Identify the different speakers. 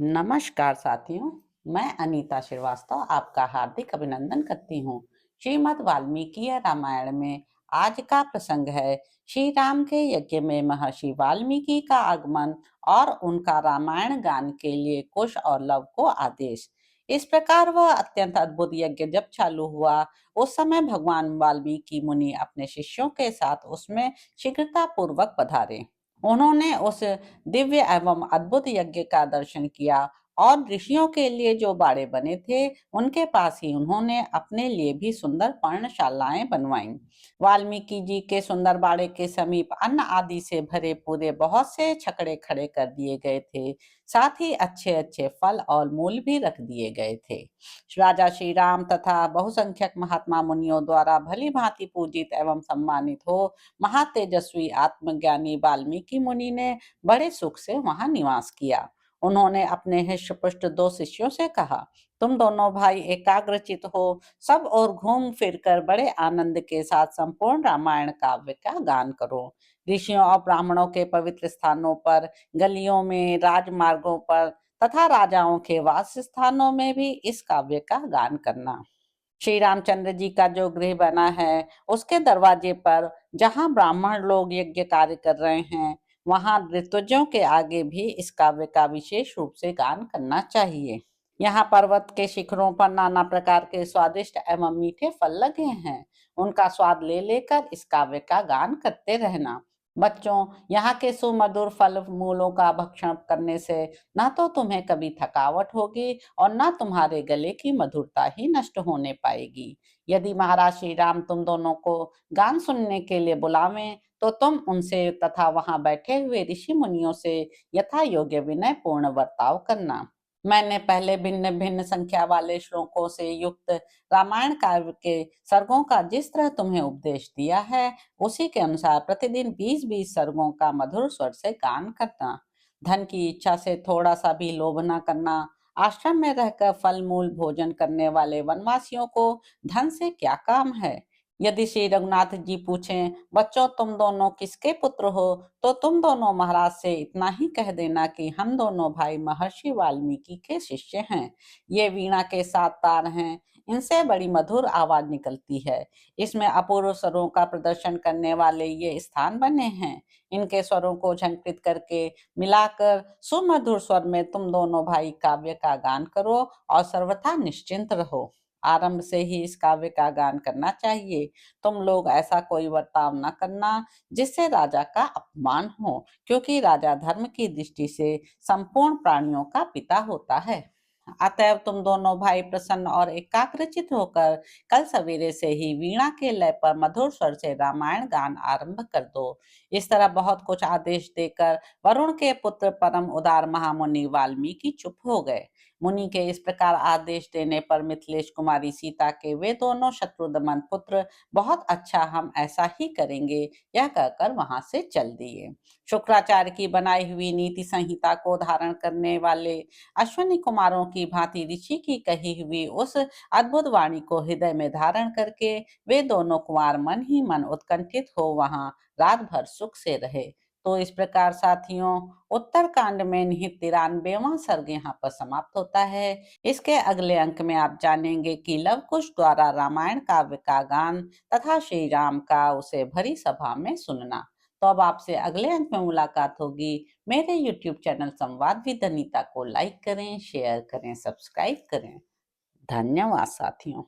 Speaker 1: नमस्कार साथियों, मैं अनीता श्रीवास्तव आपका हार्दिक अभिनंदन करती हूँ। श्रीमद् वाल्मीकि रामायण में आज का प्रसंग है श्री राम के यज्ञ में महर्षि वाल्मीकि का आगमन और उनका रामायण गान के लिए कुश और लव को आदेश। इस प्रकार वह अत्यंत अद्भुत यज्ञ जब चालू हुआ, उस समय भगवान वाल्मीकि मुनि अपने शिष्यों के साथ उसमें शीघ्रता पूर्वक पधारे। उन्होंने उस दिव्य एवं अद्भुत यज्ञ का दर्शन किया और ऋषियों के लिए जो बाड़े बने थे, उनके पास ही उन्होंने अपने लिए भी सुंदर पर्णशालाएं बनवाईं। वाल्मीकि जी के सुंदर बाड़े के समीप अन्न आदि से भरे पूरे बहुत से छकड़े खड़े कर दिए गए थे। साथ ही अच्छे अच्छे फल और मूल भी रख दिए गए थे। राजा श्री राम तथा बहुसंख्यक महात्मा मुनियों द्वारा भली भांति पूजित एवं सम्मानित हो महातेजस्वी आत्मज्ञानी वाल्मीकि मुनि ने बड़े सुख से वहां निवास किया। उन्होंने अपने हृष्टपुष्ट दो शिष्यों से कहा, तुम दोनों भाई एकाग्रचित हो, सब और घूम फिरकर बड़े आनंद के साथ संपूर्ण रामायण काव्य का गान करो। ऋषियों और ब्राह्मणों के पवित्र स्थानों पर, गलियों में, राजमार्गों पर तथा राजाओं के वास स्थानों में भी इस काव्य का गान करना। श्री रामचंद्र जी का जो गृह बना है, उसके दरवाजे पर जहां ब्राह्मण लोग यज्ञ कार्य कर रहे हैं, वहां ऋतुजों के आगे भी इस काव्य का विशेष रूप से गान करना चाहिए। यहाँ पर्वत के शिखरों पर नाना प्रकार के स्वादिष्ट एवं मीठे फल लगे हैं। उनका स्वाद ले लेकर इस काव्य का गान करते रहना। बच्चों, यहाँ के सुमधुर फल मूलों का भक्षण करने से न तो तुम्हें कभी थकावट होगी और न तुम्हारे गले की मधुरता ही नष्ट होने पाएगी। यदि महाराज श्री राम तुम दोनों को गान सुनने के लिए बुलावें, तो तुम उनसे तथा वहां बैठे हुए ऋषि मुनियों से यथा योग्य विनय पूर्ण बर्ताव करना। मैंने पहले भिन्न भिन्न संख्या वाले श्लोकों से युक्त रामायण काव्य के सर्गों का जिस तरह तुम्हें उपदेश दिया है, उसी के अनुसार प्रतिदिन 20-20 सर्गों का मधुर स्वर से गान करना। धन की इच्छा से थोड़ा सा भी लोभ न करना। आश्रम में रहकर फल मूल भोजन करने वाले वनवासियों को धन से क्या काम है। यदि श्री रघुनाथ जी पूछें, बच्चों तुम दोनों किसके पुत्र हो, तो तुम दोनों महाराज से इतना ही कह देना कि हम दोनों भाई महर्षि वाल्मीकि के शिष्य हैं। ये वीणा के 7 तार हैं, इनसे बड़ी मधुर आवाज निकलती है। इसमें अपूर्व स्वरों का प्रदर्शन करने वाले ये स्थान बने हैं। इनके स्वरों को झंकृत करके मिलाकर सुमधुर स्वर में तुम दोनों भाई काव्य का गान करो और सर्वथा निश्चिंत रहो। आरंभ से ही इस काव्य का गान करना चाहिए। तुम लोग ऐसा कोई बर्ताव न करना जिससे राजा का अपमान हो, क्योंकि राजा धर्म की दृष्टि से संपूर्ण प्राणियों का पिता होता है। अतएव तुम दोनों भाई प्रसन्न और एकाग्रचित होकर कल सवेरे से ही वीणा के लय पर मधुर स्वर से रामायण गान आरंभ कर दो। इस तरह बहुत कुछ आदेश देकर वरुण के पुत्र परम उदार महामुनि वाल्मीकि चुप हो गए। मुनि के इस प्रकार आदेश देने पर मिथिलेश कुमारी सीता के वे दोनों शत्रुदमन पुत्र बहुत अच्छा, हम ऐसा ही करेंगे, यह कहकर वहां से चल दिए। शुक्राचार्य की बनाई हुई नीति संहिता को धारण करने वाले अश्विनी कुमारों की भांति ऋषि की कही हुई उस अद्भुत वाणी को हृदय में धारण करके वे दोनों कुमार मन ही मन उत्कंठित हो वहां रात भर सुख से रहे। तो इस प्रकार साथियों, उत्तर कांड में निहित 93वां सर्ग यहाँ पर समाप्त होता है। इसके अगले अंक में आप जानेंगे कि लव कुश द्वारा रामायण काव्य का गान तथा श्री राम का उसे भरी सभा में सुनना। तो अब आपसे अगले अंक में मुलाकात होगी। मेरे YouTube चैनल संवाद विद अनीता को लाइक करें, शेयर करें, सब्सक्राइब करें। धन्यवाद साथियों।